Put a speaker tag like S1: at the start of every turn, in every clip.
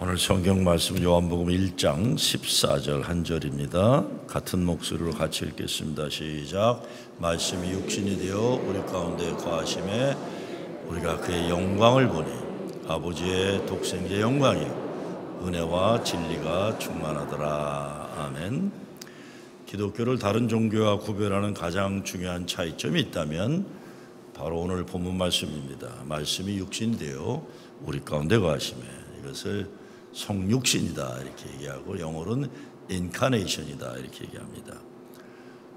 S1: 오늘 성경 말씀은 요한복음 1장 14절 한 절입니다. 같은 목소리로 같이 읽겠습니다. 시작. 말씀이 육신이 되어 우리 가운데 거하심에 우리가 그의 영광을 보니 아버지의 독생자의 영광이요 은혜와 진리가 충만하더라. 아멘. 기독교를 다른 종교와 구별하는 가장 중요한 차이점이 있다면 바로 오늘 본문 말씀입니다. 말씀이 육신이 되어 우리 가운데 거하심에, 이것을 성육신이다 이렇게 얘기하고 영어로는 인카네이션이다 이렇게 얘기합니다.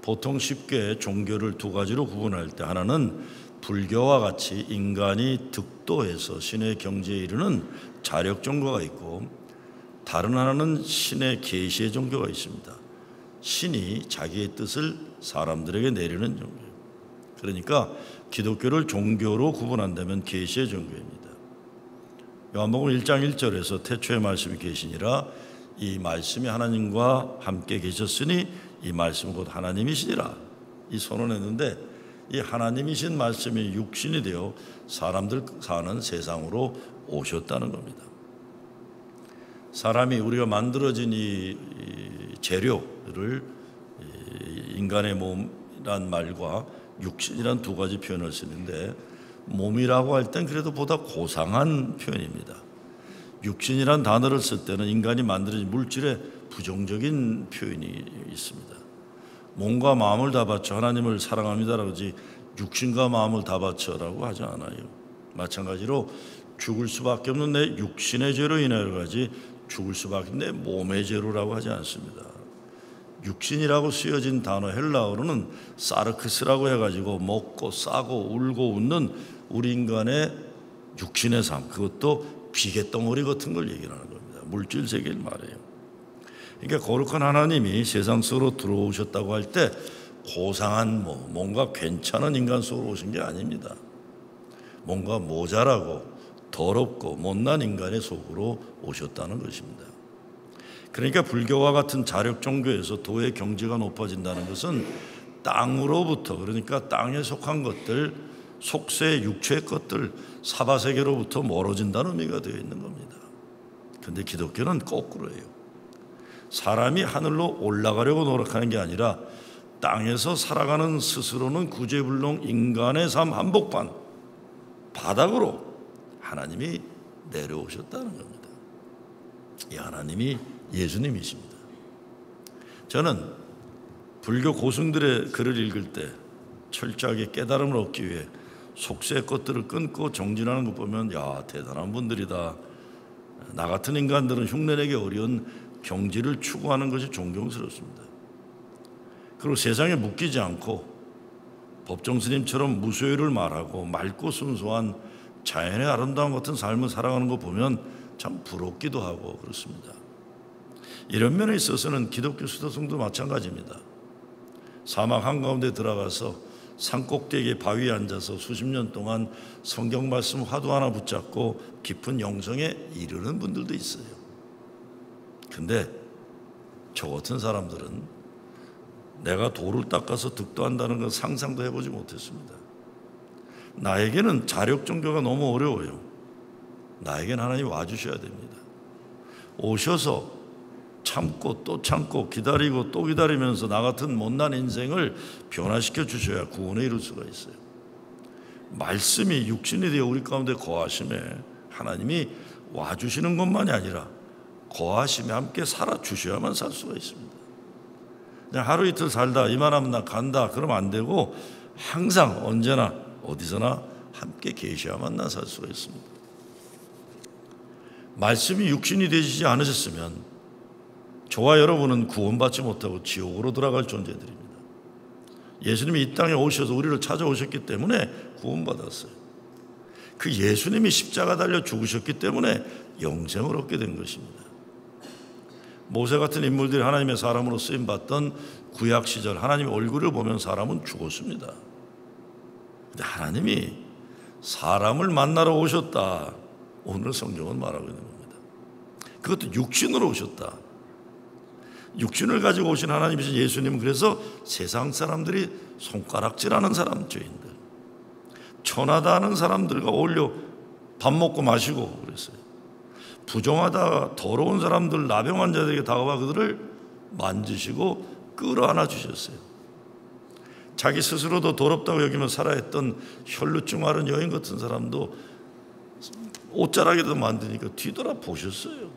S1: 보통 쉽게 종교를 두 가지로 구분할 때, 하나는 불교와 같이 인간이 득도해서 신의 경지에 이르는 자력 종교가 있고, 다른 하나는 신의 계시의 종교가 있습니다. 신이 자기의 뜻을 사람들에게 내리는 종교예요. 그러니까 기독교를 종교로 구분한다면 계시의 종교입니다. 요한복음 1장 1절에서 태초에 말씀이 계시니라, 이 말씀이 하나님과 함께 계셨으니 이 말씀은 곧 하나님이시니라, 이 선언했는데, 이 하나님이신 말씀이 육신이 되어 사람들 사는 세상으로 오셨다는 겁니다. 사람이, 우리가 만들어진 이 재료를 인간의 몸이란 말과 육신이란 두 가지 표현을 쓰는데, 몸이라고 할 땐 그래도 보다 고상한 표현입니다. 육신이란 단어를 쓸 때는 인간이 만들어진 물질의 부정적인 표현이 있습니다. 몸과 마음을 다 바쳐 하나님을 사랑합니다라고 하지 육신과 마음을 다 바쳐라고 하지 않아요. 마찬가지로 죽을 수밖에 없는 내 육신의 죄로 인하여 가지 죽을 수밖에 없는 내 몸의 죄로라고 하지 않습니다. 육신이라고 쓰여진 단어 헬라어로는 사르크스라고 해가지고 먹고 싸고 울고 웃는 우리 인간의 육신의 삶, 그것도 비계덩어리 같은 걸 얘기하는 겁니다. 물질 세계를 말해요. 그러니까 거룩한 하나님이 세상 속으로 들어오셨다고 할 때 고상한 뭔가 괜찮은 인간 속으로 오신 게 아닙니다. 뭔가 모자라고 더럽고 못난 인간의 속으로 오셨다는 것입니다. 그러니까 불교와 같은 자력 종교에서 도의 경지가 높아진다는 것은 땅으로부터, 그러니까 땅에 속한 것들, 속세 육체의 것들, 사바세계로부터 멀어진다는 의미가 되어 있는 겁니다. 그런데 기독교는 거꾸로예요. 사람이 하늘로 올라가려고 노력하는 게 아니라 땅에서 살아가는 스스로는 구제불능 인간의 삶 한복판 바닥으로 하나님이 내려오셨다는 겁니다. 이 하나님이 예수님이십니다. 저는 불교 고승들의 글을 읽을 때 철저하게 깨달음을 얻기 위해 속세의 것들을 끊고 정진하는 것 보면, 야, 대단한 분들이다. 나 같은 인간들은 흉내내기 어려운 경지를 추구하는 것이 존경스럽습니다. 그리고 세상에 묶이지 않고 법정 스님처럼 무소유를 말하고 맑고 순수한 자연의 아름다움 같은 삶을 살아가는 거 보면 참 부럽기도 하고 그렇습니다. 이런 면에 있어서는 기독교 수도승도 마찬가지입니다. 사막 한가운데 들어가서 산꼭대기에 바위에 앉아서 수십 년 동안 성경 말씀 화두 하나 붙잡고 깊은 영성에 이르는 분들도 있어요. 근데 저 같은 사람들은 내가 돌을 닦아서 득도한다는 건 상상도 해보지 못했습니다. 나에게는 자력 종교가 너무 어려워요. 나에게는 하나님 와주셔야 됩니다. 오셔서 참고 또 참고 기다리고 또 기다리면서 나 같은 못난 인생을 변화시켜 주셔야 구원에 이룰 수가 있어요. 말씀이 육신이 되어 우리 가운데 거하심에 하나님이 와주시는 것만이 아니라 거하심에 함께 살아주셔야만 살 수가 있습니다. 그냥 하루 이틀 살다 이만하면 나 간다 그러면 안 되고, 항상 언제나 어디서나 함께 계셔야만 나 살 수가 있습니다. 말씀이 육신이 되시지 않으셨으면 저와 여러분은 구원받지 못하고 지옥으로 들어갈 존재들입니다. 예수님이 이 땅에 오셔서 우리를 찾아오셨기 때문에 구원받았어요. 그 예수님이 십자가 달려 죽으셨기 때문에 영생을 얻게 된 것입니다. 모세 같은 인물들이 하나님의 사람으로 쓰임받던 구약 시절 하나님의 얼굴을 보면 사람은 죽었습니다. 그런데 하나님이 사람을 만나러 오셨다, 오늘 성경은 말하고 있는 겁니다. 그것도 육신으로 오셨다. 육신을 가지고 오신 하나님이신 예수님은 그래서 세상 사람들이 손가락질하는 사람, 죄인들, 천하다 하는 사람들과 어울려 밥 먹고 마시고 그랬어요. 부정하다 더러운 사람들, 나병 환자들에게 다가와 그들을 만지시고 끌어안아 주셨어요. 자기 스스로도 더럽다고 여기며 살아했던 혈루증 앓은 여인 같은 사람도 옷자락에도 만드니까 뒤돌아 보셨어요.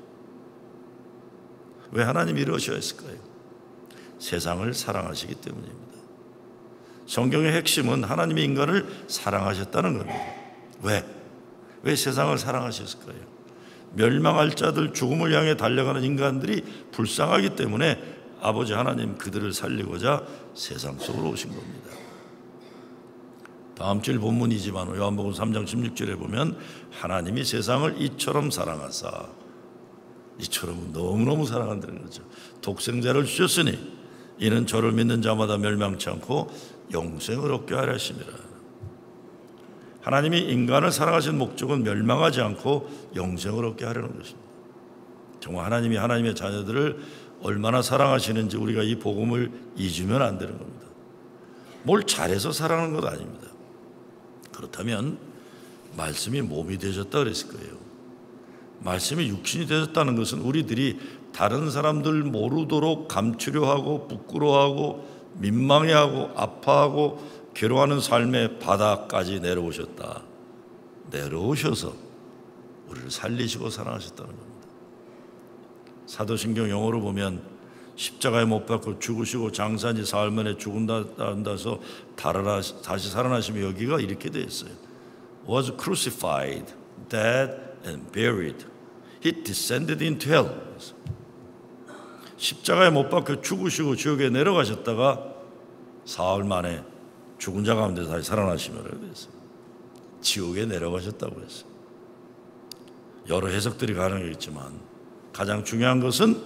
S1: 왜 하나님이 이러셔야 했을까요? 세상을 사랑하시기 때문입니다. 성경의 핵심은 하나님이 인간을 사랑하셨다는 겁니다. 왜 세상을 사랑하셨을까요? 멸망할 자들, 죽음을 향해 달려가는 인간들이 불쌍하기 때문에 아버지 하나님 그들을 살리고자 세상 속으로 오신 겁니다. 다음 절 본문이지만 요한복음 3장 16절에 보면 하나님이 세상을 이처럼 사랑하사, 이처럼 너무너무 사랑한다는 거죠. 독생자를 주셨으니 이는 저를 믿는 자마다 멸망치 않고 영생을 얻게 하려 하심이라. 하나님이 인간을 사랑하신 목적은 멸망하지 않고 영생을 얻게 하려는 것입니다. 정말 하나님이 하나님의 자녀들을 얼마나 사랑하시는지 우리가 이 복음을 잊으면 안 되는 겁니다. 뭘 잘해서 사랑하는 것 아닙니다. 그렇다면 말씀이 몸이 되셨다 그랬을 거예요. 말씀이 육신이 되셨다는 것은 우리들이 다른 사람들 모르도록 감추려 하고 부끄러워하고 민망해하고 아파하고 괴로워하는 삶의 바닥까지 내려오셨다. 내려오셔서 우리를 살리시고 사랑하셨다는 겁니다. 사도신경 영어로 보면 십자가에 못 박고 죽으시고 장사한 지 사흘 만에 죽은다서 다시 살아나시며 여기가 이렇게 되어 있어요. Was crucified, dead and buried. He descended into hell. 십자가에 못 박혀 죽으시고 지옥에 내려가셨다가 사흘 만에 죽은 자 가운데 다시 살아나시면서 그랬어요. 지옥에 내려가셨다고 했어요. 여러 해석들이 가능하겠지만 가장 중요한 것은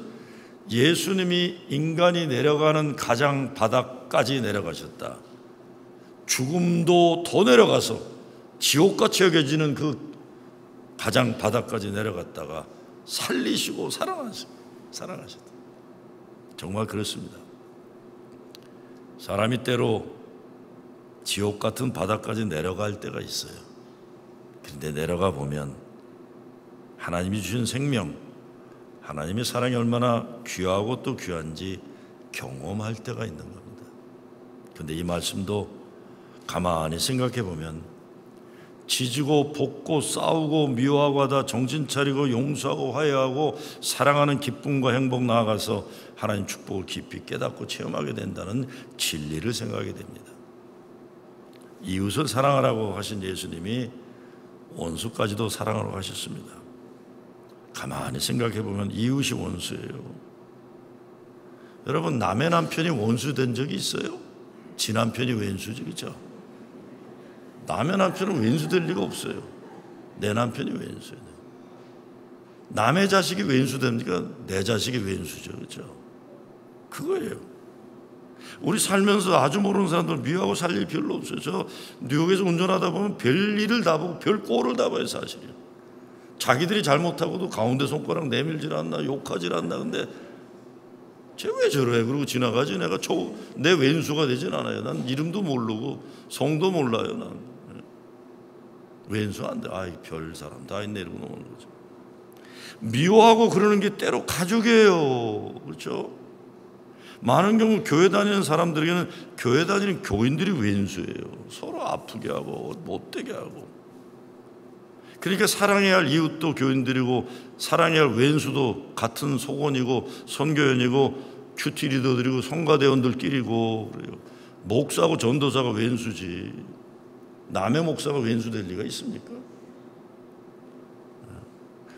S1: 예수님이 인간이 내려가는 가장 바닥까지 내려가셨다. 죽음도 더 내려가서 지옥같이 여겨지는 그 가장 바닥까지 내려갔다가 살리시고 사랑하셨다. 정말 그렇습니다. 사람이 때로 지옥 같은 바닥까지 내려갈 때가 있어요. 그런데 내려가 보면 하나님이 주신 생명, 하나님의 사랑이 얼마나 귀하고 또 귀한지 경험할 때가 있는 겁니다. 그런데 이 말씀도 가만히 생각해 보면 지지고 볶고 싸우고 미워하고 하다 정신 차리고 용서하고 화해하고 사랑하는 기쁨과 행복 나아가서 하나님 축복을 깊이 깨닫고 체험하게 된다는 진리를 생각하게 됩니다. 이웃을 사랑하라고 하신 예수님이 원수까지도 사랑하라고 하셨습니다. 가만히 생각해 보면 이웃이 원수예요. 여러분, 남의 남편이 원수 된 적이 있어요? 지 남편이 왼수죠, 그렇죠? 남의 남편은 왼수 될 리가 없어요. 내 남편이 왼수예요. 남의 자식이 왼수 됩니까? 내 자식이 왼수죠, 그렇죠? 그거예요. 우리 살면서 아주 모르는 사람들 미워하고 살 일 별로 없어요. 저 뉴욕에서 운전하다 보면 별 일을 다 보고 별 꼴을 다 봐요, 사실이요. 자기들이 잘못하고도 가운데 손가락 내밀질 않나, 욕하질 않나. 근데 쟤 왜 저래? 그러고 지나가지. 내가 내 왼수가 되진 않아요. 난 이름도 모르고 성도 몰라요. 난 왼수 안 돼. 아이, 별 사람 다 있네 이러고 넘어오는 거죠. 미워하고 그러는 게 때로 가족이에요. 그렇죠? 많은 경우 교회 다니는 사람들에게는 교회 다니는 교인들이 왼수예요. 서로 아프게 하고 못되게 하고. 그러니까 사랑해야 할 이웃도 교인들이고 사랑해야 할 왼수도 같은 속원이고 선교연이고 큐티 리더들이고 성가대원들끼리고 그래요. 목사하고 전도사가 왼수지 남의 목사가 왼수 될 리가 있습니까?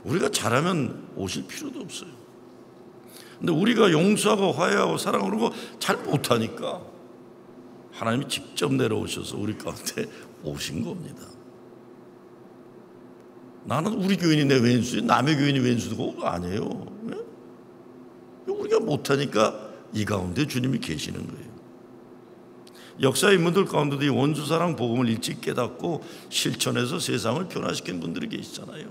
S1: 우리가 잘하면 오실 필요도 없어요. 근데 우리가 용서하고 화해하고 사랑하고 그러고 잘 못하니까 하나님이 직접 내려오셔서 우리 가운데 오신 겁니다. 나는 우리 교인이 내 왼수지 남의 교인이 왼수고 아니에요. 우리가 못하니까 이 가운데 주님이 계시는 거예요. 역사의 인물들 가운데도 이 원수사랑 복음을 일찍 깨닫고 실천해서 세상을 변화시킨 분들이 계시잖아요.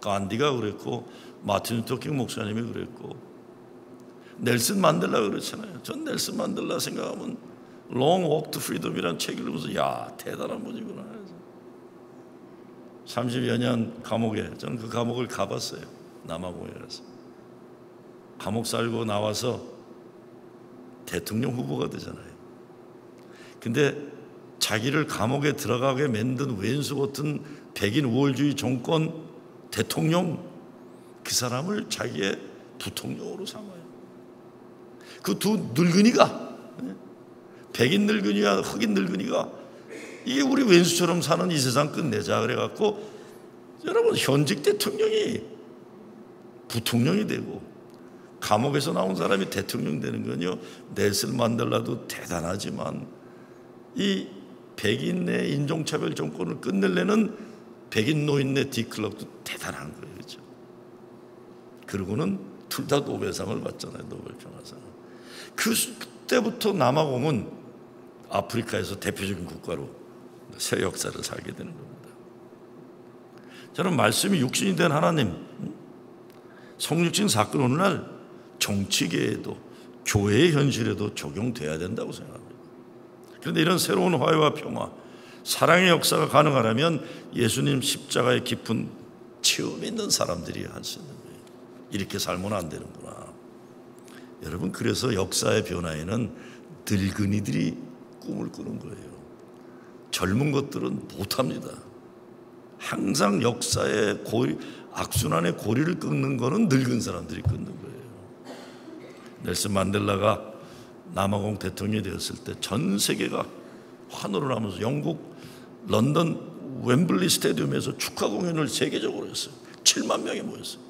S1: 간디가 그랬고 마틴 루터 킹 목사님이 그랬고 넬슨 만델라가 그렇잖아요. 전 넬슨 만델라 생각하면 Long Walk to Freedom이라는 책을 읽으면서 야 대단한 분이구나. 30여 년 감옥에 저는 그 감옥을 가봤어요. 남아공에 가서 감옥 살고 나와서 대통령 후보가 되잖아요. 근데 자기를 감옥에 들어가게 만든 왼수 같은 백인 우월주의 정권 대통령, 그 사람을 자기의 부통령으로 삼아요. 그 두 늙은이가, 백인 늙은이와 흑인 늙은이가 이게 우리 왼수처럼 사는 이 세상 끝내자 그래갖고, 여러분, 현직 대통령이 부통령이 되고 감옥에서 나온 사람이 대통령 되는 건요, 넬슨 만델라도 대단하지만 이 백인의 인종차별 정권을 끝내려는 백인 노인네 디클럽도 대단한 거예요. 그렇죠? 그러고는 둘 다 노벨상을 받잖아요. 노벨평화상. 그때부터 남아공은 아프리카에서 대표적인 국가로 새 역사를 살게 되는 겁니다. 저는 말씀이 육신이 된 하나님, 성육신 사건 오늘날 정치계에도 교회의 현실에도 적용돼야 된다고 생각합니다. 그런데 이런 새로운 화해와 평화, 사랑의 역사가 가능하려면 예수님 십자가의 깊은 체험 있는 사람들이 할 수 있는 거예요. 이렇게 살면 안 되는구나. 여러분, 그래서 역사의 변화에는 늙은이들이 꿈을 꾸는 거예요. 젊은 것들은 못합니다. 항상 역사의 악순환의 고리를 끊는 거는 늙은 사람들이 끊는 거예요. 넬슨 만델라가 남아공 대통령이 되었을 때 전 세계가 환호를 하면서 영국 런던 웸블리 스타디움에서 축하 공연을 세계적으로 했어요. 7만 명이 모였어요.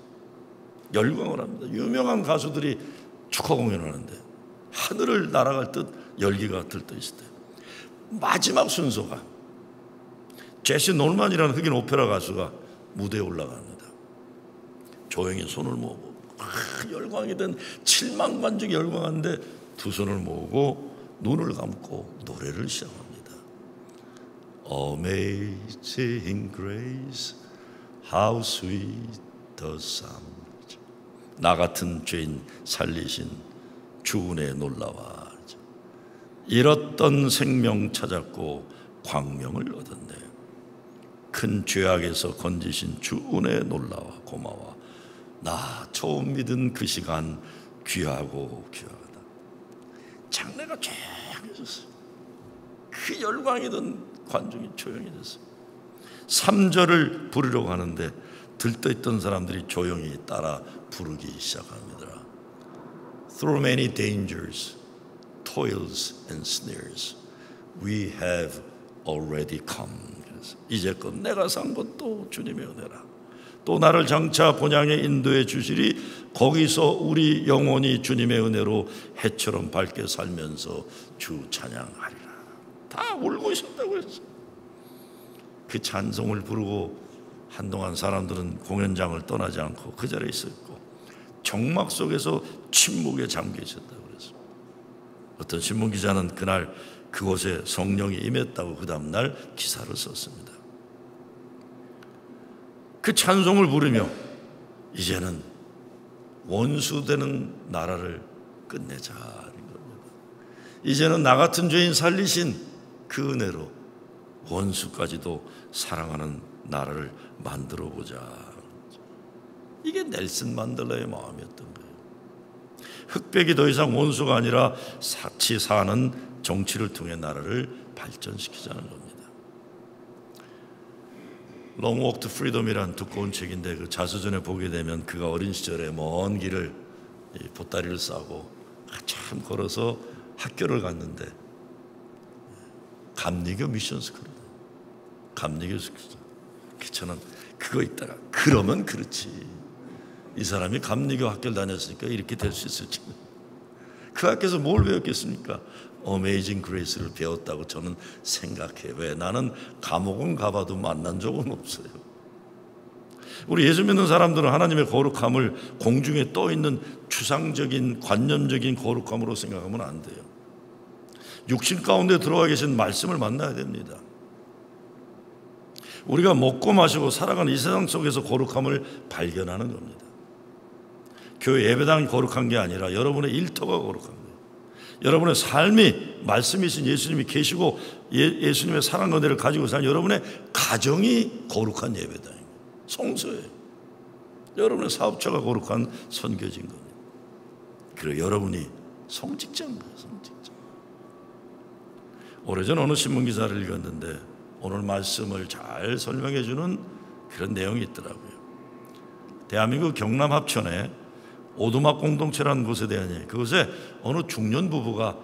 S1: 열광을 합니다. 유명한 가수들이 축하 공연을 하는데 하늘을 날아갈 듯 열기가 들떠 있을 때 마지막 순서가 제시 놀만이라는 흑인 오페라 가수가 무대에 올라갑니다. 조용히 손을 모으고 열광이 된 7만 관중이 열광하는데 두 손을 모으고 눈을 감고 노래를 시작합니다. Amazing grace, how sweet the sound. 나 같은 죄인 살리신 주 은혜에 놀라와. 잃었던 생명 찾았고 광명을 얻었네. 큰 죄악에서 건지신 주 은혜에 놀라와 고마워. 나 처음 믿은 그 시간 귀하고 귀하다. 장례가 조용해졌어요. 그 열광이던 관중이 조용해졌어요. 3절을 부르려고 하는데 들떠있던 사람들이 조용히 따라 부르기 시작합니다. Through many dangers, toils and snares, we have already come. 그래서 이제껏 내가 산 것도 주님의 은혜라. 또 나를 장차 본향에 인도해 주시리. 거기서 우리 영혼이 주님의 은혜로 해처럼 밝게 살면서 주 찬양하리라. 다 울고 있었다고 했어요. 그 찬송을 부르고 한동안 사람들은 공연장을 떠나지 않고 그 자리에 있었고 정막 속에서 침묵에 잠겨 있었다고 그랬어요. 어떤 신문기자는 그날 그곳에 성령이 임했다고 그 다음날 기사를 썼습니다. 그 찬송을 부르며 이제는 원수되는 나라를 끝내자 하는 겁니다. 이제는 나 같은 죄인 살리신 그 은혜로 원수까지도 사랑하는 나라를 만들어보자. 이게 넬슨 만델라의 마음이었던 거예요. 흑백이 더 이상 원수가 아니라 같이 사는 정치를 통해 나라를 발전시키자는 겁니다. Long Walk to Freedom이란 두꺼운 책인데 그 자서전에 보게 되면 그가 어린 시절에 먼 길을 보따리를 싸고 한참 걸어서 학교를 갔는데 감리교 미션 스쿨, 감리교 스쿨. 저는 그거 있다가 그러면 그렇지. 이 사람이 감리교 학교를 다녔으니까 이렇게 될 수 있을지. 그 학교에서 뭘 배웠겠습니까? 어메이징 그레이스를 배웠다고 저는 생각해요. 왜? 나는 감옥은 가봐도 만난 적은 없어요. 우리 예수 믿는 사람들은 하나님의 거룩함을 공중에 떠있는 추상적인 관념적인 거룩함으로 생각하면 안 돼요. 육신 가운데 들어와 계신 말씀을 만나야 됩니다. 우리가 먹고 마시고 살아가는 이 세상 속에서 거룩함을 발견하는 겁니다. 교회 예배당이 거룩한 게 아니라 여러분의 일터가 거룩한 거예요. 여러분의 삶이 말씀이신 예수님이 계시고 예수님의 사랑 은혜를 가지고 사는 여러분의 가정이 거룩한 예배당이에요. 성소예요. 여러분의 사업처가 거룩한 선교지인 겁니다. 그리고 여러분이 성직자인 거예요. 성직자. 오래전 어느 신문기사를 읽었는데 오늘 말씀을 잘 설명해 주는 그런 내용이 있더라고요. 대한민국 경남 합천에 오두막 공동체라는 곳에 대한 얘기. 그곳에 어느 중년 부부가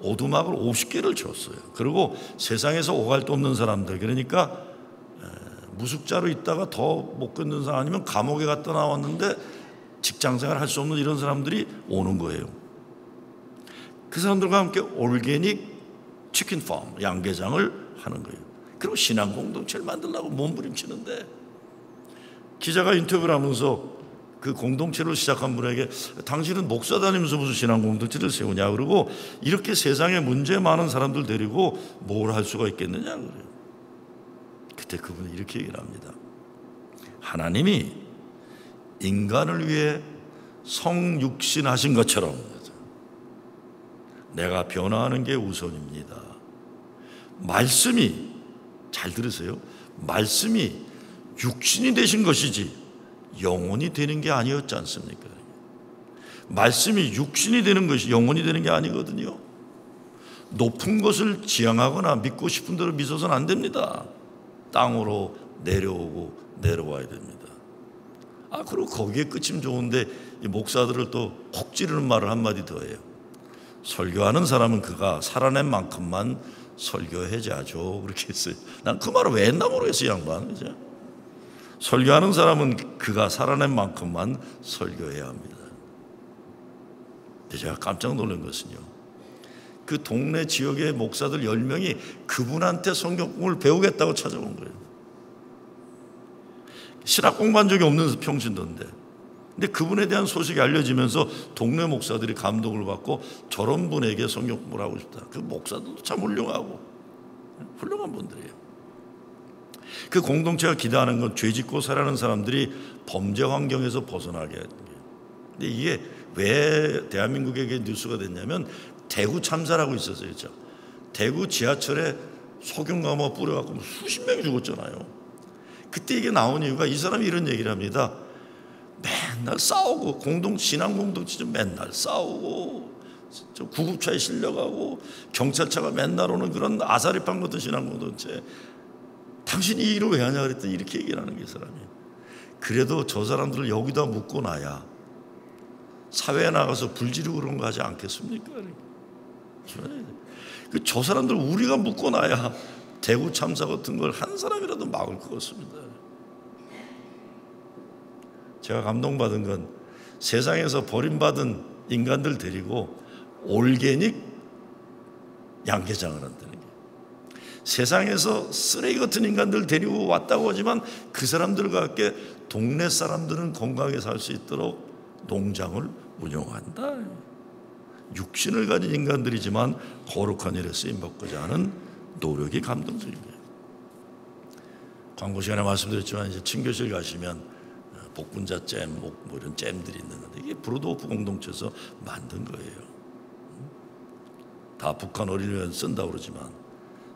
S1: 오두막을 50개를 줬어요. 그리고 세상에서 오갈 데 없는 사람들, 그러니까 무숙자로 있다가 더 못 끊는 사람, 아니면 감옥에 갔다 나왔는데 직장생활 할 수 없는 이런 사람들이 오는 거예요. 그 사람들과 함께 올게닉 치킨 팜, 양계장을 하는 거예요. 그리고 신앙 공동체를 만들려고 몸부림치는데, 기자가 인터뷰를 하면서 그 공동체를 시작한 분에게 당신은 목사 다니면서 무슨 신앙 공동체를 세우냐, 그러고 이렇게 세상에 문제 많은 사람들 데리고 뭘 할 수가 있겠느냐 그래요. 그때 그분이 이렇게 얘기를 합니다. 하나님이 인간을 위해 성육신하신 것처럼 내가 변화하는 게 우선입니다. 말씀이, 잘 들으세요, 말씀이 육신이 되신 것이지 영혼이 되는 게 아니었지 않습니까? 말씀이 육신이 되는 것이 영혼이 되는 게 아니거든요. 높은 것을 지향하거나 믿고 싶은 대로 믿어서는 안 됩니다. 땅으로 내려오고 내려와야 됩니다. 그리고 거기에 끝이면 좋은데 이 목사들을 또 혹 찌르는 말을 한마디 더 해요. 설교하는 사람은 그가 살아낸 만큼만 설교해야죠. 그렇게 했어요. 난 그 말을 왜 했나 모르겠어요, 이 양반. 그죠? 설교하는 사람은 그가 살아낸 만큼만 설교해야 합니다. 근데 제가 깜짝 놀란 것은요, 그 동네 지역의 목사들 10명이 그분한테 성경공을 배우겠다고 찾아온 거예요. 신학 공부한 적이 없는 평신도인데, 근데 그분에 대한 소식이 알려지면서 동네 목사들이 감동을 받고 저런 분에게 성경 공부를 하고 싶다. 그 목사들도 참 훌륭하고 훌륭한 분들이에요. 그 공동체가 기대하는 건 죄 짓고 살아가는 사람들이 범죄 환경에서 벗어나게 하는 거예요. 근데 이게 왜 대한민국에게 뉴스가 됐냐면 대구 참사라고 있었어요. 그렇죠? 대구 지하철에 소금 감아 뿌려갖고 수십 명이 죽었잖아요. 그때 이게 나온 이유가, 이 사람이 이런 얘기를 합니다. 맨날 싸우고, 신앙 공동체 맨날 싸우고, 구급차에 실려가고, 경찰차가 맨날 오는 그런 아사리판 같은 신앙 공동체. 당신이 이 일을 왜 하냐 그랬더니 이렇게 얘기를 하는 게, 사람이. 그래도 저 사람들을 여기다 묶고 나야 사회에 나가서 불지르고 그런 거 하지 않겠습니까? 저 사람들 우리가 묶고 나야 대구 참사 같은 걸 한 사람이라도 막을 것 같습니다. 제가 감동받은 건 세상에서 버림받은 인간들 데리고 올게닉 양계장을 한다는 게, 세상에서 쓰레기 같은 인간들 데리고 왔다고 하지만 그 사람들과 함께 동네 사람들은 건강하게 살 수 있도록 농장을 운영한다. 육신을 가진 인간들이지만 거룩한 일에 쓰임받고자 하는 노력이 감동적입니다. 광고 시간에 말씀드렸지만 이제 친교실 가시면 복분자 잼, 뭐 이런 잼들이 있는 건데 이게 브로드호프 공동체에서 만든 거예요. 다 북한 어린이를 쓴다고 그러지만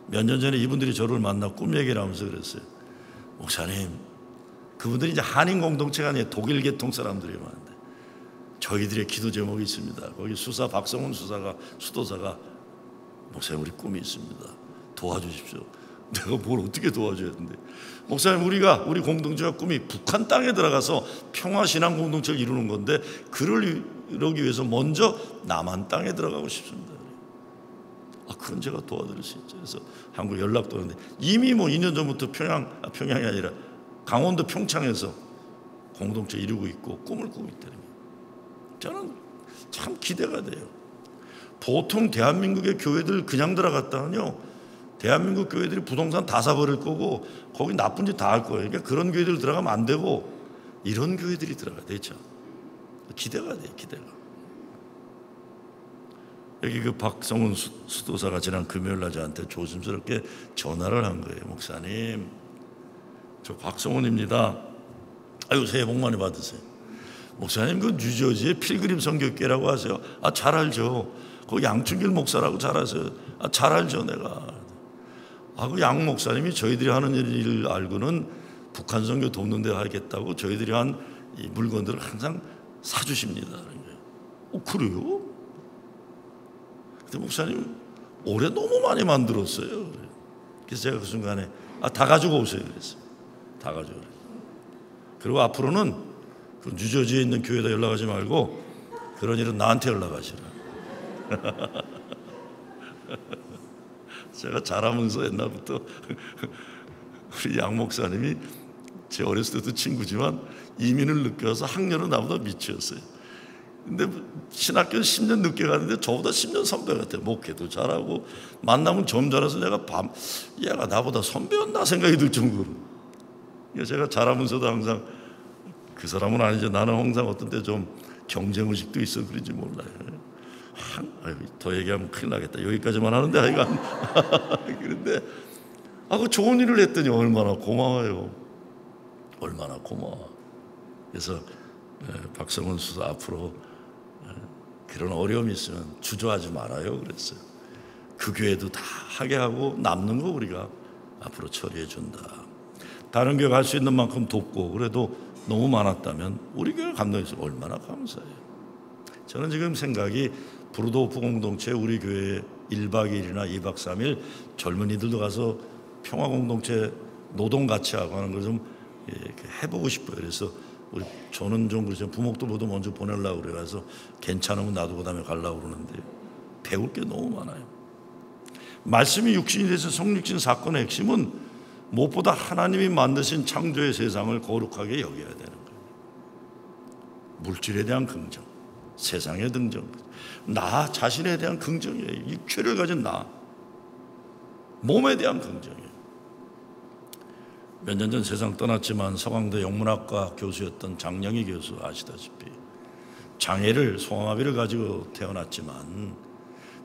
S1: 몇 년 전에 이분들이 저를 만나 꿈 얘기를 하면서 그랬어요. 목사님, 그분들이 이제 한인 공동체가 아니에요. 독일 계통 사람들이 많은데 저희들의 기도 제목이 있습니다. 거기 박성훈 수도사가 목사님, 우리 꿈이 있습니다. 도와주십시오. 내가 뭘 어떻게 도와줘야 되는데, 목사님, 우리 공동체가 꿈이 북한 땅에 들어가서 평화신앙 공동체를 이루는 건데 이루기 위해서 먼저 남한 땅에 들어가고 싶습니다. 그건 제가 도와드릴 수 있죠. 그래서 한국 연락도 오는데 이미 2년 전부터 평양이 아니라 강원도 평창에서 공동체 이루고 있고 꿈을 꾸고 있다는 거예요. 저는 참 기대가 돼요. 보통 대한민국의 교회들 그냥 들어갔다면요, 대한민국 교회들이 부동산 다 사버릴 거고 거기 나쁜 짓 다 할 거예요. 그러니까 그런 교회들 들어가면 안 되고 이런 교회들이 들어가야 되죠. 기대가 돼요, 기대가. 여기 그 박성훈 수도사가 지난 금요일날 저한테 조심스럽게 전화를 한 거예요. 목사님, 저 박성훈입니다. 아유, 새해 복 많이 받으세요. 목사님, 그 뉴저지의 필그림 선교회라고 하세요. 잘 알죠. 거기 양춘길 목사라고 잘 아세요. 잘 알죠, 내가. 그 양 목사님이 저희들이 하는 일을 알고는 북한 선교 돕는 데 하겠다고 저희들이 한 이 물건들을 항상 사주십니다. 그래요? 근데 목사님 올해 너무 많이 만들었어요. 그래서 제가 그 순간에 다 가지고 오세요 그랬어요. 다 가지고 오래요. 그리고 앞으로는 그 뉴저지에 있는 교회에다 연락하지 말고 그런 일은 나한테 연락하시라. 제가 자라면서 옛날부터 우리 양 목사님이 제 어렸을 때도 친구지만 이민을 늦게 와서 학년은 나보다 밑이었어요. 근데 신학교 10년 늦게 갔는데 저보다 10년 선배 같아요. 목회도 잘하고 만나면 점잖아서 내가 얘가 나보다 선배였나 생각이 들 정도로. 제가 자라면서도 항상 그 사람은 아니죠. 나는 항상 어떤 때 좀 경쟁의식도 있어 그런지 몰라요. 더 얘기하면 큰일 나겠다. 여기까지만 하는데 하여간 그런데 그 좋은 일을 했더니 얼마나 고마워요. 얼마나 고마워. 그래서 박성훈 수사 앞으로 그런 어려움이 있으면 주저하지 말아요 그랬어요. 그 교회도 다 하게 하고 남는 거 우리가 앞으로 처리해 준다. 다른 교회 갈 수 있는 만큼 돕고 그래도 너무 많았다면 우리 교회 감동해서 얼마나 감사해요. 저는 지금 생각이 브루도호프 공동체 우리 교회에 1박 2일이나 2박 3일 젊은이들도 가서 평화 공동체 노동 같이 하고 하는 걸 좀 해보고 싶어요. 그래서 저는 좀 그렇죠. 부목도보도 먼저 보내려고 그래서 괜찮으면 나도 그 다음에 가려고 그러는데 배울 게 너무 많아요. 말씀이 육신이 돼서 성육신 사건의 핵심은 무엇보다 하나님이 만드신 창조의 세상을 거룩하게 여겨야 되는 거예요. 물질에 대한 긍정, 세상의 긍정, 나 자신에 대한 긍정이에요. 육체를 가진 나, 몸에 대한 긍정이에요. 몇 년 전 세상 떠났지만 서강대 영문학과 교수였던 장영희 교수 아시다시피 장애를 소아마비를 가지고 태어났지만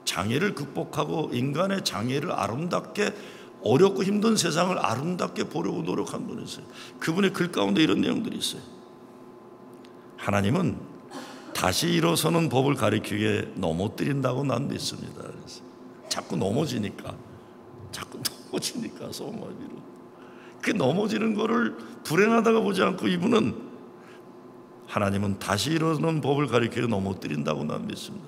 S1: 장애를 극복하고 인간의 장애를 아름답게 어렵고 힘든 세상을 아름답게 보려고 노력한 분이었어요. 그분의 글 가운데 이런 내용들이 있어요. 하나님은 다시 일어서는 법을 가리키기에 넘어뜨린다고 난 믿습니다. 그래서 자꾸 넘어지니까 소아마비로 그 넘어지는 거를 불행하다가 보지 않고 이분은 하나님은 다시 일어서는 법을 가리켜 넘어뜨린다고 난 믿습니다.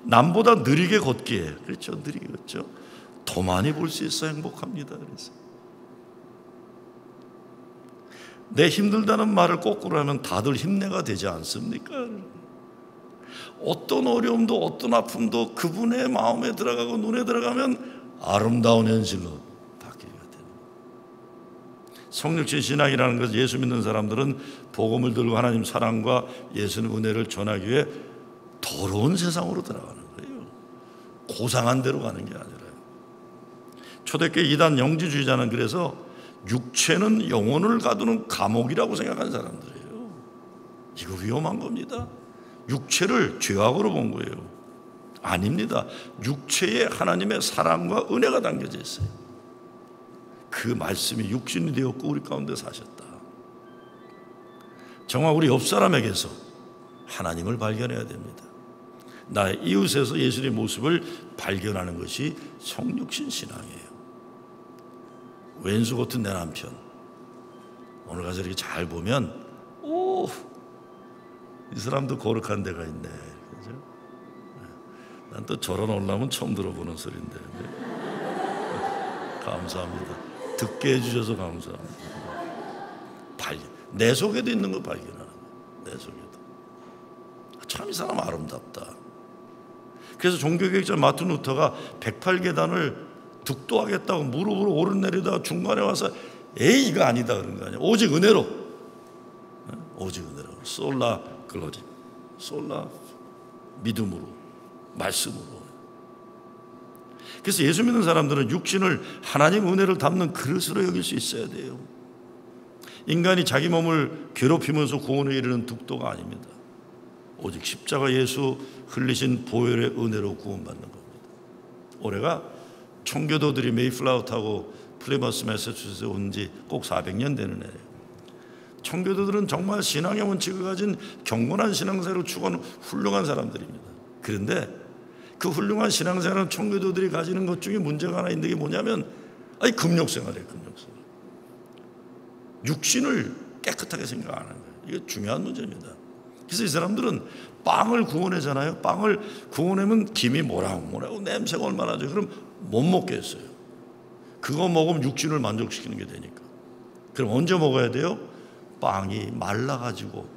S1: 남보다 느리게 걷기에 그렇죠. 느리게 걷죠. 더 많이 볼 수 있어 행복합니다. 그래서 내 힘들다는 말을 거꾸로 하면 다들 힘내가 되지 않습니까? 어떤 어려움도 어떤 아픔도 그분의 마음에 들어가고 눈에 들어가면 아름다운 현실로 성육신 신앙이라는 것은 예수 믿는 사람들은 복음을 들고 하나님 사랑과 예수의 은혜를 전하기 위해 더러운 세상으로 들어가는 거예요. 고상한 데로 가는 게 아니라요. 초대교회 이단 영지주의자는 그래서 육체는 영혼을 가두는 감옥이라고 생각하는 사람들이에요. 이거 위험한 겁니다. 육체를 죄악으로 본 거예요. 아닙니다. 육체에 하나님의 사랑과 은혜가 담겨져 있어요. 그 말씀이 육신이 되었고 우리 가운데 사셨다. 정말 우리 옆 사람에게서 하나님을 발견해야 됩니다. 나의 이웃에서 예수님의 모습을 발견하는 것이 성육신 신앙이에요. 왼수 같은 내 남편 오늘 가서 이렇게 잘 보면 이 사람도 거룩한 데가 있네. 그죠? 난 또 저런 올라면 처음 들어보는 소리인데 감사합니다. 듣게 해주셔서 감사합니다. 내 속에도 있는 거 발견하는 거예요. 내 속에도. 참 이 사람 아름답다. 그래서 종교개혁자 마틴 루터가 108계단을 득도하겠다고 무릎으로 오르내리다가 중간에 와서 에이 이거 아니다 그런 거 아니야. 오직 은혜로. 오직 은혜로. 솔라 글로리. 솔라 믿음으로. 말씀으로. 그래서 예수 믿는 사람들은 육신을 하나님 은혜를 담는 그릇으로 여길 수 있어야 돼요. 인간이 자기 몸을 괴롭히면서 구원에 이르는 득도가 아닙니다. 오직 십자가 예수 흘리신 보혈의 은혜로 구원받는 겁니다. 올해가 청교도들이 메이플라워 타고 플리머스 매사추세츠에 온 지 꼭 400년 되는 해예요. 청교도들은 정말 신앙의 원칙을 가진 경건한 신앙생활을 추구하는 훌륭한 사람들입니다. 그런데 그 훌륭한 신앙생활은 청교도들이 가지는 것 중에 문제가 하나 있는 게 뭐냐면 금욕생활이에요. 금욕생활. 육신을 깨끗하게 생각 안 하는 거예요. 이게 중요한 문제입니다. 그래서 이 사람들은 빵을 구워내잖아요. 빵을 구워내면 김이 모락모락 냄새가 얼마나 나죠. 그럼 못 먹겠어요. 그거 먹으면 육신을 만족시키는 게 되니까. 그럼 언제 먹어야 돼요? 빵이 말라가지고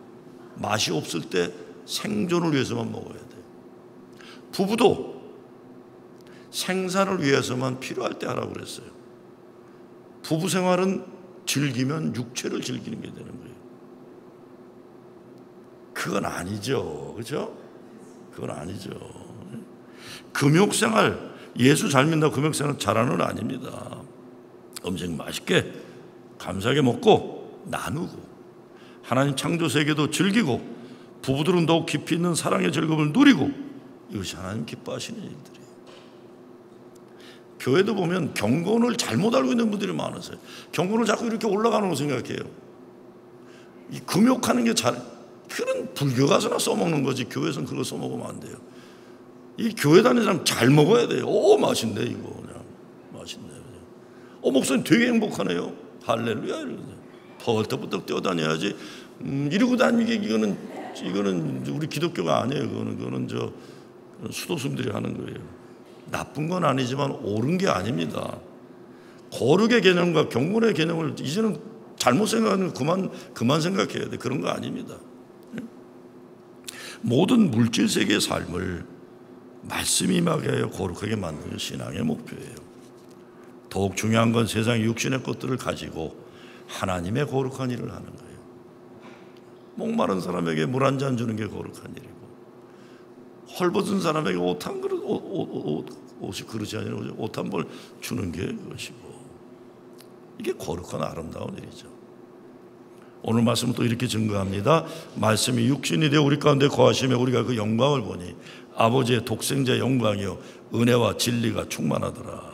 S1: 맛이 없을 때 생존을 위해서만 먹어야 돼요. 부부도 생산을 위해서만 필요할 때 하라고 그랬어요. 부부 생활은 즐기면 육체를 즐기는 게 되는 거예요. 그건 아니죠. 그렇죠? 그건 아니죠. 금욕생활, 예수 잘 믿는다고 금욕생활 잘하는 건 아닙니다. 음식 맛있게 감사하게 먹고 나누고 하나님 창조 세계도 즐기고 부부들은 더욱 깊이 있는 사랑의 즐거움을 누리고 이것이 하나님 기뻐하시는 일들이에요. 교회도 보면 경건을 잘못 알고 있는 분들이 많으세요. 경건을 자꾸 이렇게 올라가는 거 생각해요. 이 금욕하는 게 그런 불교 가서나 써먹는 거지 교회에서는 그거 써먹으면 안 돼요. 이 교회 다니는 사람 잘 먹어야 돼요. 오 맛있네 이거 그냥 맛있네. 목사님 되게 행복하네요. 할렐루야 이러거든요. 벌떡벌떡 뛰어다녀야지. 이러고 다니기 이거는 우리 기독교가 아니에요. 그거는 저 수도승들이 하는 거예요. 나쁜 건 아니지만 옳은 게 아닙니다. 거룩의 개념과 경건의 개념을 이제는 잘못 생각하는 그만 생각해야 돼. 그런 거 아닙니다. 모든 물질 세계의 삶을 말씀이 임하게 하여 거룩하게 만드는 신앙의 목표예요. 더욱 중요한 건 세상 육신의 것들을 가지고 하나님의 거룩한 일을 하는 거예요. 목마른 사람에게 물 한 잔 주는 게 거룩한 일이고 헐벗은 사람에게 옷 한 그릇, 옷이 그릇이 아니라 옷 한 벌 주는 게 그것이고 이게 거룩한 아름다운 일이죠. 오늘 말씀은 또 이렇게 증거합니다. 말씀이 육신이 되어 우리 가운데 거하시며 우리가 그 영광을 보니 아버지의 독생자 영광이요 은혜와 진리가 충만하더라.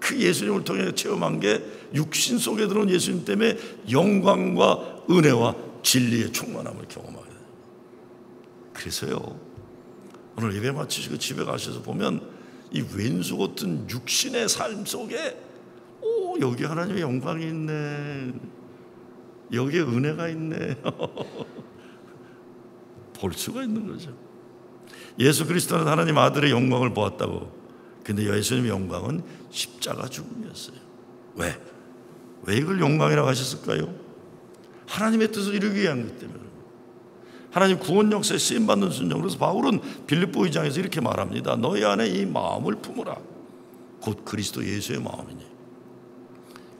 S1: 그 예수님을 통해 체험한 게 육신 속에 들어온 예수님 때문에 영광과 은혜와 진리의 충만함을 경험하게 돼요. 그래서요 오늘 예배 마치시고 집에 가셔서 보면 이 왼수 같은 육신의 삶 속에 여기 하나님의 영광이 있네, 여기에 은혜가 있네 볼 수가 있는 거죠. 예수 그리스도는 하나님 아들의 영광을 보았다고. 근데 예수님의 영광은 십자가 죽음이었어요. 왜 이걸 영광이라고 하셨을까요? 하나님의 뜻을 이루기 위한 것 때문에. 하나님 구원 역사에 쓰임받는 순종. 그래서 바울은 빌립보 2장에서 이렇게 말합니다. 너희 안에 이 마음을 품으라. 곧 그리스도 예수의 마음이니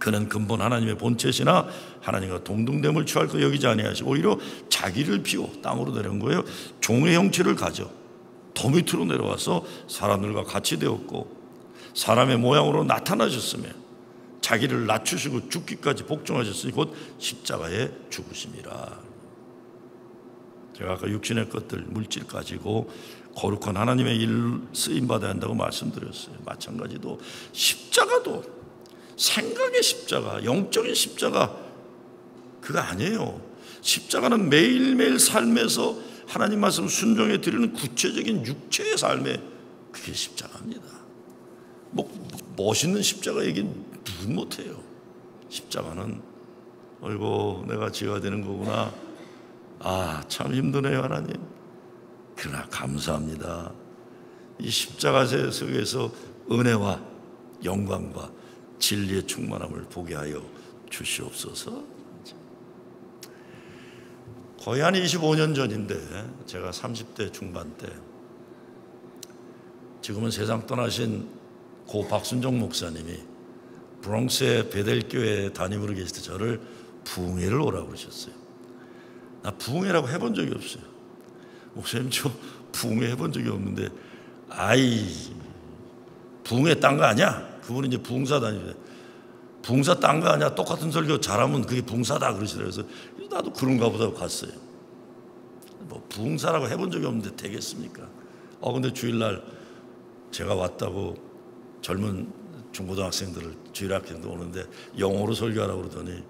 S1: 그는 근본 하나님의 본체시나 하나님과 동등됨을 취할 거 여기지 아니하시고 오히려 자기를 비워 땅으로 내려온 거예요. 종의 형체를 가져 더 밑으로 내려와서 사람들과 같이 되었고 사람의 모양으로 나타나셨으며 자기를 낮추시고 죽기까지 복종하셨으니 곧 십자가에 죽으심이라. 제가 아까 육신의 것들 물질 가지고 거룩한 하나님의 일 쓰임받아야 한다고 말씀드렸어요. 마찬가지로 십자가도 생각의 십자가, 영적인 십자가 그거 아니에요. 십자가는 매일매일 삶에서 하나님 말씀 순종해 드리는 구체적인 육체의 삶에 그게 십자가입니다. 멋있는 십자가 얘기 누군 못해요. 십자가는 어이고 내가 지어야 되는 거구나. 참 힘드네요 하나님. 그러나 감사합니다. 이 십자가 속에서 은혜와 영광과 진리의 충만함을 보게 하여 주시옵소서. 거의 한 25년 전인데 제가 30대 중반 때 지금은 세상 떠나신 고 박순종 목사님이 브롱스의 베델교회 담임으로 계실 때 저를 부흥회를 오라고 그러셨어요. 나 부흥회라고 해본 적이 없어요. 목사님 저 부흥회 해본 적이 없는데 부흥회 딴 거 아니야? 그분은 이제 부흥사 다니는데 부흥사 딴 거 아니야? 똑같은 설교 잘하면 그게 부흥사다 그러시더라고요. 그래서 나도 그런가 보다 하고 갔어요. 부흥사라고 해본 적이 없는데 되겠습니까? 근데 주일날 제가 왔다고 젊은 중고등학생들을 주일학생도 오는데 영어로 설교하라고 그러더니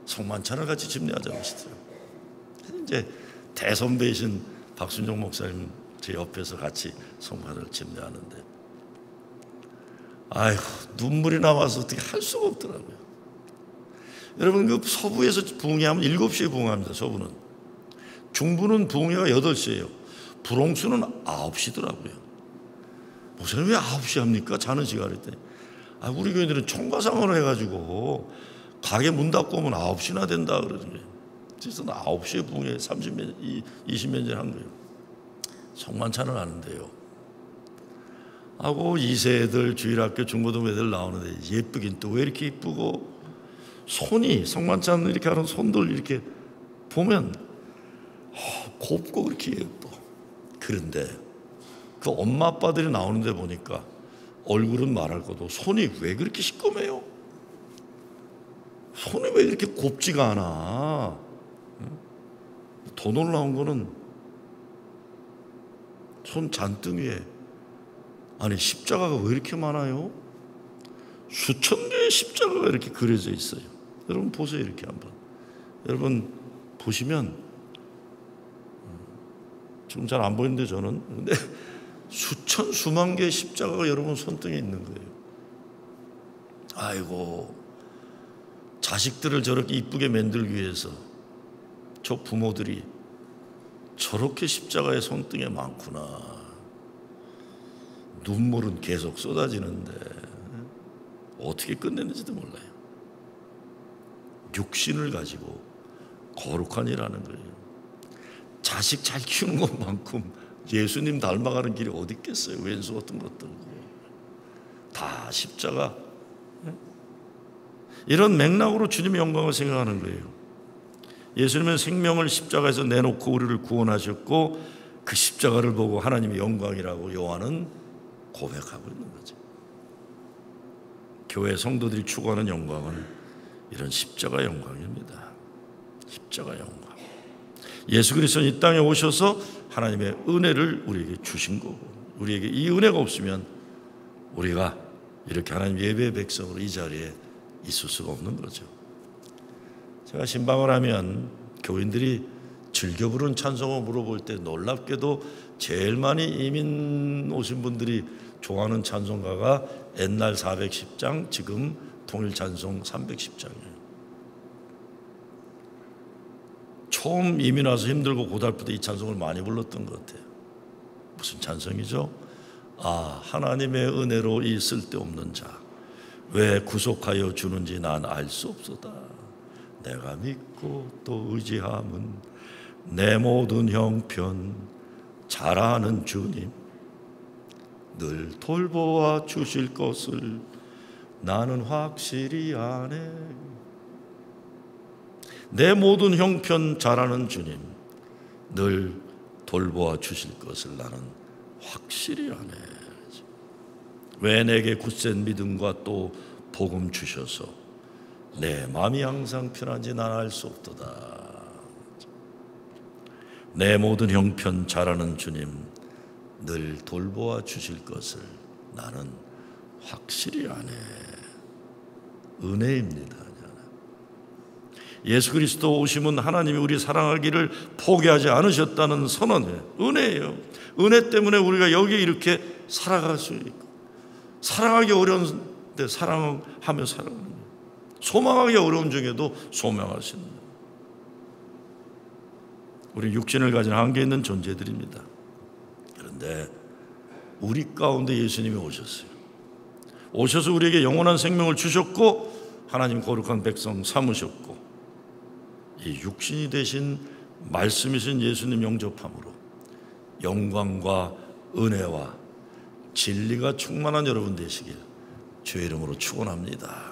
S1: 성만찬을 같이 집례하자고 하시더라고요. 이제 대선배이신 박순종 목사님 제 옆에서 같이 성만을 집례하는데 눈물이 나와서 어떻게 할 수가 없더라고요. 여러분, 그 서부에서 부흥회하면 7시에 부흥합니다. 서부는. 중부는 부흥회가 8시예요. 불홍수는 9시더라고요. 목사님 왜 9시 합니까? 자는 시간일 때. 우리 교인들은 총괄상으로 해가지고 가게 문 닫고 오면 9시나 된다 그러는 거예요. 그래서 9시에 부흥회 20년 전에 한 거예요. 성만찬을 하는데요. 하고 2세 애들, 주일학교, 중고등 애들 나오는데 예쁘긴 또 왜 이렇게 예쁘고, 손이 성만찬 이렇게 하는 손들 이렇게 보면 곱고 그렇게 예뻐. 그런데 그 엄마 아빠들이 나오는데 보니까 얼굴은 말할 것도 손이 왜 그렇게 시꺼매요? 손이 왜 이렇게 곱지가 않아? 더 놀라운 거는 손 잔등위에 아니 십자가가 왜 이렇게 많아요? 수천 개의 십자가가 이렇게 그려져 있어요. 여러분 보세요. 이렇게 한번. 여러분 보시면 지금 잘 안 보이는데 저는, 근데 수만 개의 십자가가 여러분 손등에 있는 거예요. 아이고, 자식들을 저렇게 이쁘게 만들기 위해서 저 부모들이 저렇게 십자가의 손등에 많구나. 눈물은 계속 쏟아지는데 어떻게 끝냈는지도 몰라요. 육신을 가지고 거룩한 일하는 거예요. 자식 잘 키우는 것만큼 예수님 닮아가는 길이 어디 있겠어요. 왼수 같은 것들 다 십자가. 이런 맥락으로 주님의 영광을 생각하는 거예요. 예수님은 생명을 십자가에서 내놓고 우리를 구원하셨고, 그 십자가를 보고 하나님의 영광이라고 요한은 고백하고 있는 거죠. 교회 성도들이 추구하는 영광은 이런 십자가 영광입니다. 십자가 영광. 예수 그리스도는 이 땅에 오셔서 하나님의 은혜를 우리에게 주신 거고, 우리에게 이 은혜가 없으면 우리가 이렇게 하나님 예배의 백성으로 이 자리에 있을 수가 없는 거죠. 제가 신방을 하면 교인들이 즐겨 부르는 찬송을 물어볼 때 놀랍게도 제일 많이 이민 오신 분들이 좋아하는 찬송가가 옛날 410장, 지금 통일 찬송 310장이에요. 처음 이민 와서 힘들고 고달플 때 이 찬송을 많이 불렀던 것 같아요. 무슨 찬송이죠? 하나님의 은혜로 이 쓸데없는 자 왜 구속하여 주는지 난 알 수 없소다. 내가 믿고 또 의지함은 내 모든 형편 잘 아는 주님, 늘 돌보아 주실 것을 나는 확실히 아네. 내 모든 형편 잘 아는 주님, 늘 돌보아 주실 것을 나는 확실히 아네. 왜 내게 굳센 믿음과 또 복음 주셔서 내 마음이 항상 편한지 난 알 수 없도다. 내 모든 형편 잘 아는 주님, 늘 돌보아 주실 것을 나는 확실히 아네. 은혜입니다. 예수 그리스도 오심은 하나님이 우리 사랑하기를 포기하지 않으셨다는 선언이에요. 은혜예요. 은혜 때문에 우리가 여기 이렇게 살아갈 수 있고, 사랑하기 어려운데 사랑하며 살아가는 거예요. 소망하기 어려운 중에도 소망할 수 있는 거예요. 우리 육신을 가진 한계 있는 존재들입니다. 그런데 우리 가운데 예수님이 오셨어요. 오셔서 우리에게 영원한 생명을 주셨고, 하나님 거룩한 백성 삼으셨고, 이 육신이 되신 말씀이신 예수님 영접함으로 영광과 은혜와 진리가 충만한 여러분 되시길 주의 이름으로 축원합니다.